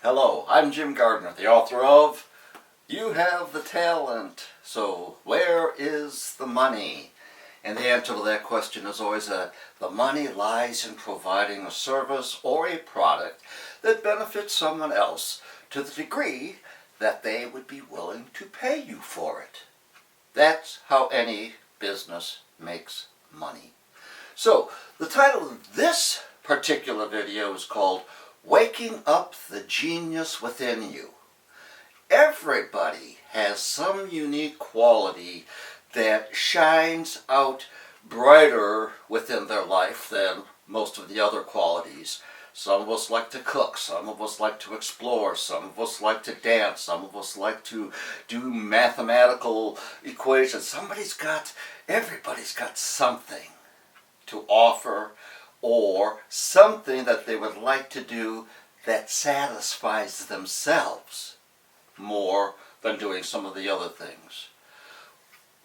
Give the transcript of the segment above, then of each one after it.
Hello, I'm Jim Gardner, the author of You Have the Talent, so where is the money? And the answer to that question is always that the money lies in providing a service or a product that benefits someone else to the degree that they would be willing to pay you for it. That's how any business makes money. So, the title of this particular video is called Waking Up the Genius Within You. Everybody has some unique quality that shines out brighter within their life than most of the other qualities. Some of us like to cook, some of us like to explore, some of us like to dance, some of us like to do mathematical equations. Everybody's got something to offer, or something that they would like to do that satisfies themselves more than doing some of the other things.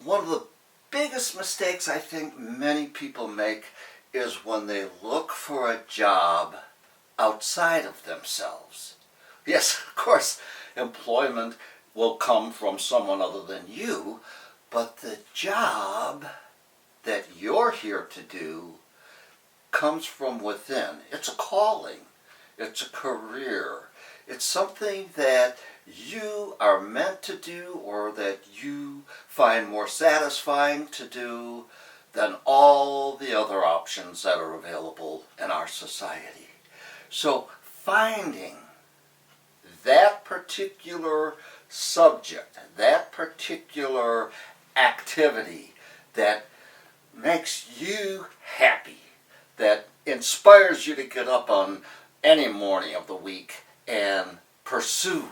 One of the biggest mistakes I think many people make is when they look for a job outside of themselves. Yes, of course, employment will come from someone other than you, but the job that you're here to do comes from within. It's a calling. It's a career. It's something that you are meant to do or that you find more satisfying to do than all the other options that are available in our society. So finding that particular subject, that particular activity that makes you happy, that inspires you to get up on any morning of the week and pursue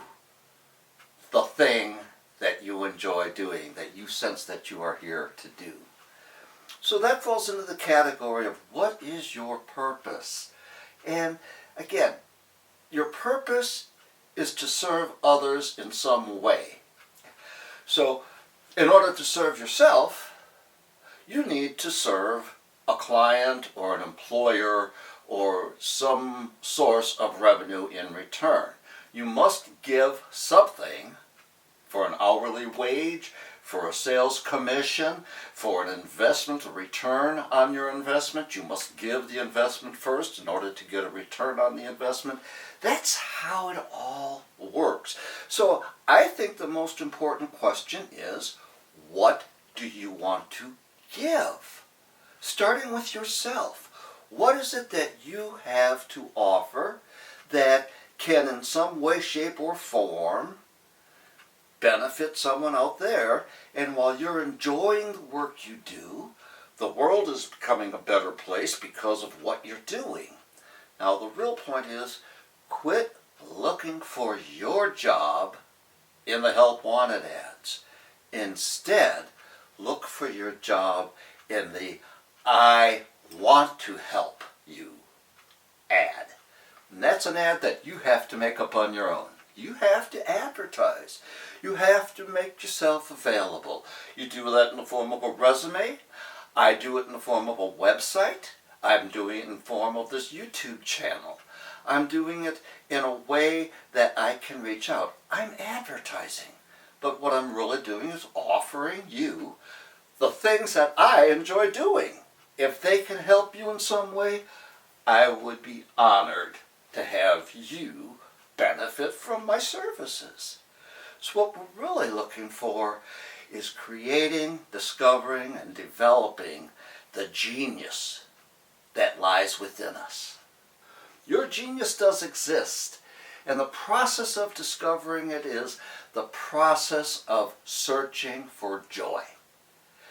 the thing that you enjoy doing, that you sense that you are here to do. So that falls into the category of what is your purpose? And again, your purpose is to serve others in some way. So in order to serve yourself, you need to serve a client or an employer or some source of revenue in return. You must give something for an hourly wage, for a sales commission, for an investment, a return on your investment. You must give the investment first in order to get a return on the investment. That's how it all works. So I think the most important question is, what do you want to give? Starting with yourself. What is it that you have to offer that can in some way, shape, or form benefit someone out there? And while you're enjoying the work you do, the world is becoming a better place because of what you're doing. Now the real point is, quit looking for your job in the help wanted ads. Instead, look for your job in the I want to help you ad. And that's an ad that you have to make up on your own. You have to advertise. You have to make yourself available. You do that in the form of a resume. I do it in the form of a website. I'm doing it in the form of this YouTube channel. I'm doing it in a way that I can reach out. I'm advertising. But what I'm really doing is offering you the things that I enjoy doing. If they can help you in some way, I would be honored to have you benefit from my services. So what we're really looking for is creating, discovering, and developing the genius that lies within us. Your genius does exist, and the process of discovering it is the process of searching for joy.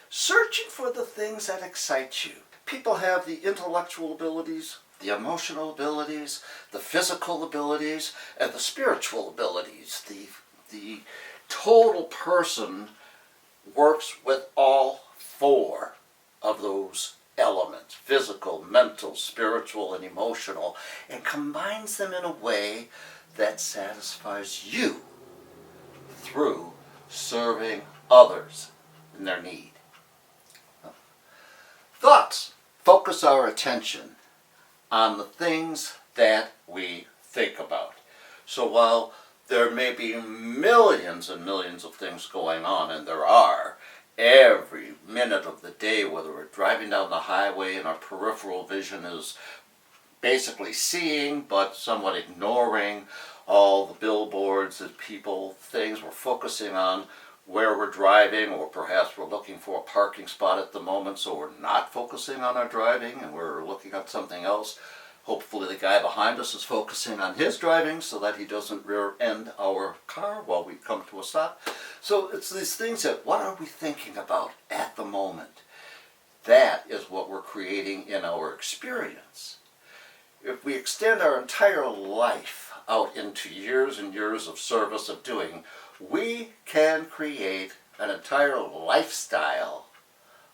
Searching for the things that excite you. People have the intellectual abilities, the emotional abilities, the physical abilities, and the spiritual abilities. The total person works with all four of those elements: physical, mental, spiritual, and emotional, and combines them in a way that satisfies you through serving others in their need. Thoughts focus our attention on the things that we think about. So while there may be millions and millions of things going on, and there are, every minute of the day, whether we're driving down the highway and our peripheral vision is basically seeing but somewhat ignoring all the billboards and people, things, we're focusing on where we're driving, or perhaps we're looking for a parking spot at the moment, so we're not focusing on our driving and we're looking at something else. Hopefully the guy behind us is focusing on his driving so that he doesn't rear end our car while we come to a stop. So it's these things that, what are we thinking about at the moment? That is what we're creating in our experience. If we extend our entire life out into years and years of service of doing, we can create an entire lifestyle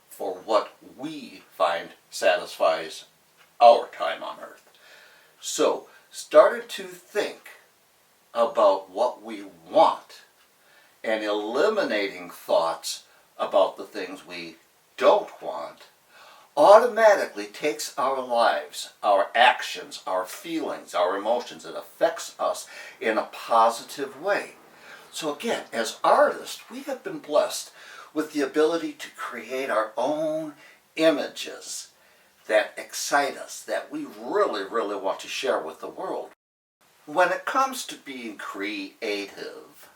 for what we find satisfies our time on earth. So, started to think about what we want and eliminating thoughts about the things we don't want automatically takes our lives, our actions, our feelings, our emotions. It affects us in a positive way. So again, as artists, we have been blessed with the ability to create our own images that excite us, that we really, really want to share with the world. When it comes to being creative,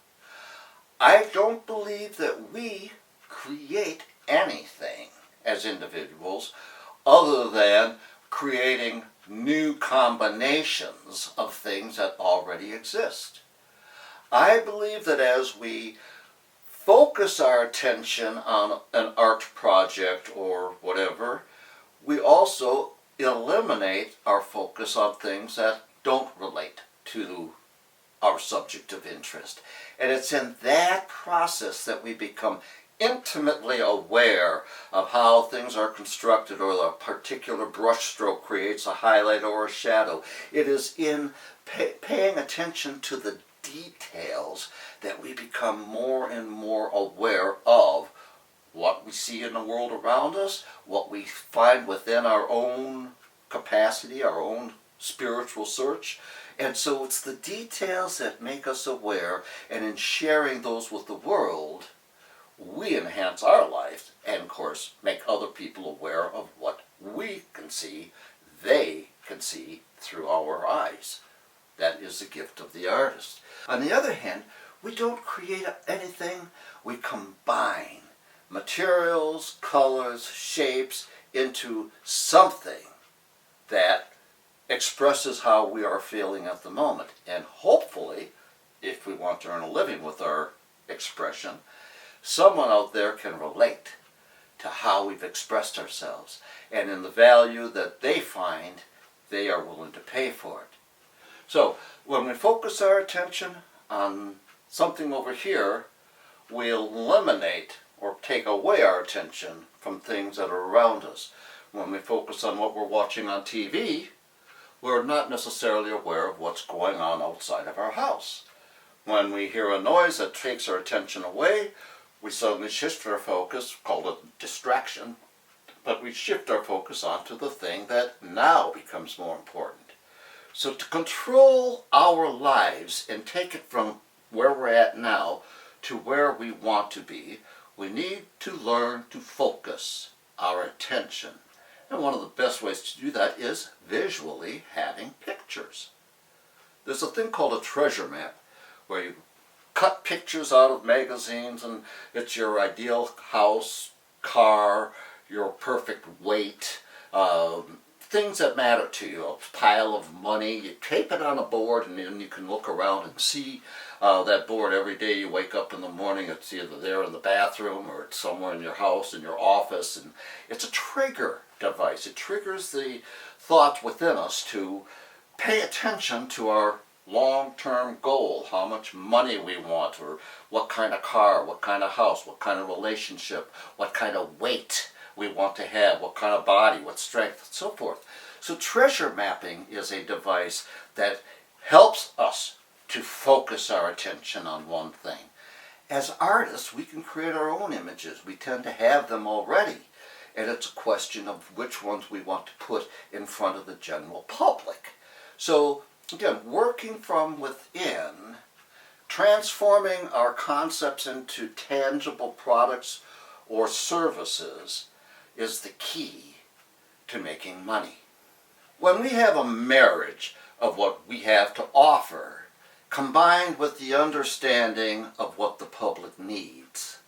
I don't believe that we create anything as individuals other than creating new combinations of things that already exist. I believe that as we focus our attention on an art project or whatever, we also eliminate our focus on things that don't relate to our subject of interest. And it's in that process that we become intimately aware of how things are constructed, or a particular brushstroke creates a highlight or a shadow. It is in paying attention to the details that we become more and more aware of what we see in the world around us, what we find within our own capacity, our own spiritual search. And so it's the details that make us aware, and in sharing those with the world, we enhance our life and, of course, make other people aware of what we can see, they can see through our eyes. That is the gift of the artist. On the other hand, we don't create anything, we combine materials, colors, shapes into something that expresses how we are feeling at the moment. And hopefully, if we want to earn a living with our expression, someone out there can relate to how we've expressed ourselves, and in the value that they find, they are willing to pay for it. So when we focus our attention on something over here, we eliminate or take away our attention from things that are around us. When we focus on what we're watching on TV, we're not necessarily aware of what's going on outside of our house. When we hear a noise that takes our attention away, we suddenly shift our focus, call it distraction, but we shift our focus onto the thing that now becomes more important. So to control our lives and take it from where we're at now to where we want to be, we need to learn to focus our attention. And one of the best ways to do that is visually having pictures. There's a thing called a treasure map, where you cut pictures out of magazines, and it's your ideal house, car, your perfect weight, things that matter to you, a pile of money. You tape it on a board, and then you can look around and see that board every day. You wake up in the morning, it's either there in the bathroom or it's somewhere in your house, in your office, and it's a trigger device. It triggers the thought within us to pay attention to our long-term goal, how much money we want, or what kind of car, what kind of house, what kind of relationship, what kind of weight we want to have, what kind of body, what strength, and so forth. So treasure mapping is a device that helps us to focus our attention on one thing. As artists, we can create our own images. We tend to have them already. And it's a question of which ones we want to put in front of the general public. So Again, working from within, transforming our concepts into tangible products or services is the key to making money. When we have a marriage of what we have to offer, combined with the understanding of what the public needs,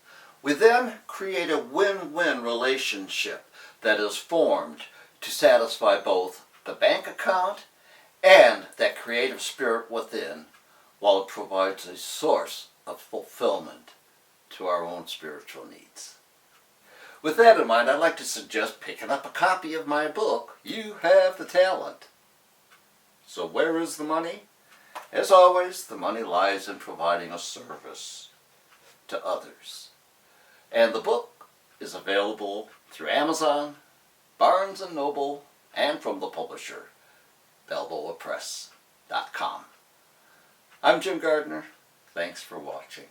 we then create a win-win relationship that is formed to satisfy both the bank account and that creative spirit within, while it provides a source of fulfillment to our own spiritual needs. With that in mind, I'd like to suggest picking up a copy of my book, You Have the Talent. So where is the money? As always, the money lies in providing a service to others. And the book is available through Amazon, Barnes & Noble, and from the publisher, BalboaPress.com. I'm Jim Gardner. Thanks for watching.